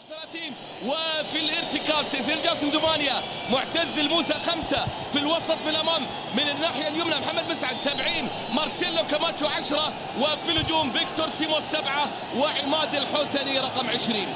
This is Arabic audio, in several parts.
30 وفي الارتكاز تيسير جاسم 8 معتز الموسى 5 في الوسط بالامام من الناحيه اليمنى محمد مسعد 70 مارسيلو كاماتشو 10 وفي الهجوم فيكتور سيموس 7 وعماد الحسني رقم 20.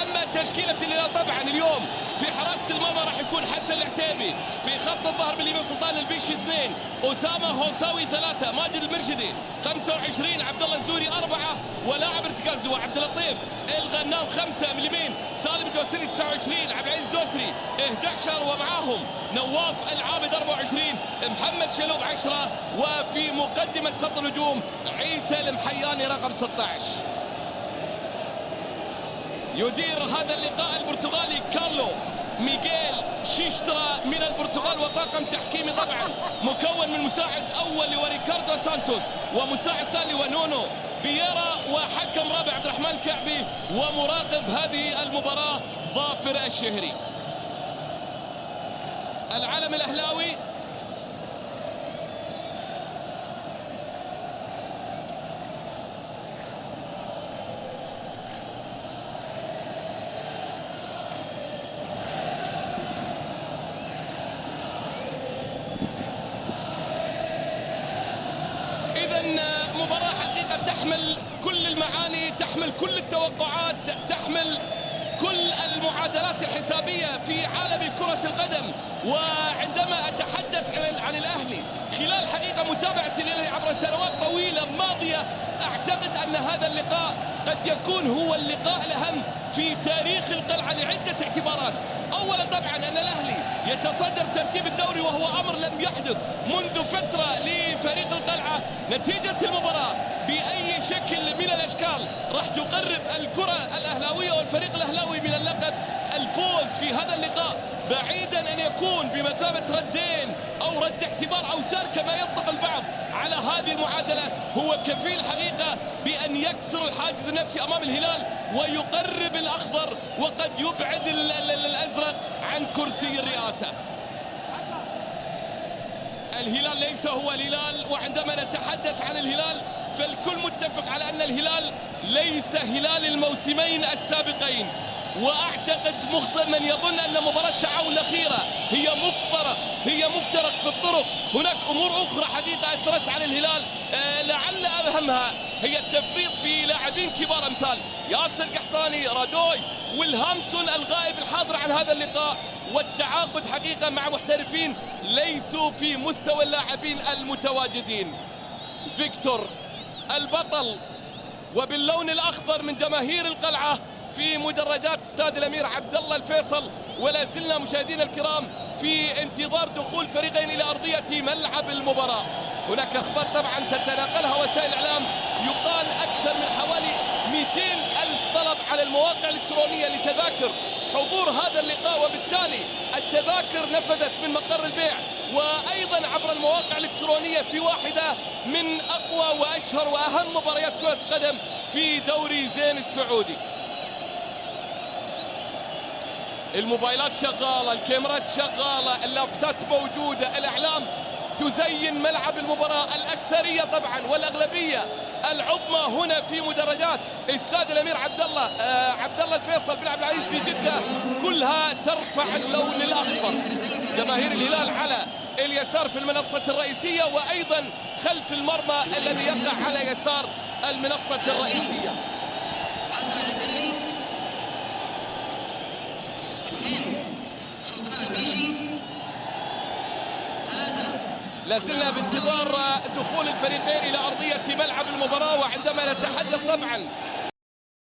اما تشكيله الهلال طبعا اليوم في حراسه المرمى راح يكون حسن العتيبي، في خط الظهر باليمين سلطان البيشي 2 اسامه هوساوي 3 ماجد المرشدي 25 عبد الله الزوري 4 ولاعب ارتكاز هو عبد اللطيف الغنام 5 من اليمين سالم الدوسري 29 عبد العزيز الدوسري 11 ومعاهم نواف العابد 24 محمد شلوب 10 وفي مقدمه خط الهجوم عيسى المحياني رقم 16. يدير هذا اللقاء البرتغالي كارلو ميغيل شيشترا من البرتغال وطاقم تحكيمي طبعا مكون من مساعد اول وريكاردو سانتوس ومساعد ثاني ونونو بييرا وحكم رابع عبد الرحمن الكعبي ومراقب هذه المباراة ظافر الشهري. العلم الاهلاوي مباراة حقيقة تحمل كل المعاني، تحمل كل التوقعات، تحمل كل المعادلات الحسابية في عالم كرة القدم. وعندما أتحدث عن الأهلي خلال حقيقة متابعتي له عبر سنوات طويلة ماضية، أعتقد أن هذا اللقاء قد يكون هو اللقاء الأهم في تاريخ القلعة لعدة اعتبارات. أولا طبعا أن الأهلي يتصدر ترتيب الدوري وهو أمر لم يحدث منذ فترة لفريق القلعة. نتيجة المباراة بأي شكل من الأشكال راح تقرب الكرة الأهلاوية والفريق الأهلاوي من اللقب. الفوز في هذا اللقاء بعيدا أن يكون بمثابة ردين أو رد اعتبار أو سار كما يطلق البعض على هذه المعادلة، هو كفيل حقيقة بأن يكسر الحاجز النفسي أمام الهلال ويقرب الأخضر وقد يبعد الأزرق عن كرسي الرئاسة. الهلال ليس هو الهلال، وعندما نتحدث عن الهلال فالكل متفق على أن الهلال ليس هلال الموسمين السابقين. واعتقد مخطئ من يظن ان مباراه التعاون الاخيره هي مفترق في الطرق. هناك امور اخرى حقيقه اثرت على الهلال، لعل اهمها هي التفريط في لاعبين كبار امثال ياسر قحطاني رادوي والهامسون الغائب الحاضر عن هذا اللقاء، والتعاقد حقيقه مع محترفين ليسوا في مستوى اللاعبين المتواجدين. فيكتور البطل وباللون الاخضر من جماهير القلعه في مدرجات استاد الامير عبد الله الفيصل، ولا زلنا مشاهدينا الكرام في انتظار دخول فريقين الى ارضيه ملعب المباراه. هناك اخبار طبعا تتناقلها وسائل الاعلام، يقال اكثر من حوالي 200,000 طلب على المواقع الالكترونيه لتذاكر حضور هذا اللقاء، وبالتالي التذاكر نفذت من مقر البيع وايضا عبر المواقع الالكترونيه في واحده من اقوى واشهر واهم مباريات كره القدم في دوري زين السعودي. الموبايلات شغالة، الكاميرات شغالة، اللافتات موجودة، الإعلام تزين ملعب المباراة. الأكثرية طبعا والأغلبية العظمى هنا في مدرجات استاد الأمير عبد الله الفيصل بن عبد العزيز في جدة، كلها ترفع اللون الأخضر. جماهير الهلال على اليسار في المنصة الرئيسية وأيضا خلف المرمى الذي يقع على يسار المنصة الرئيسية. لازلنا بانتظار دخول الفريقين إلى أرضية ملعب المباراة. وعندما نتحدث طبعا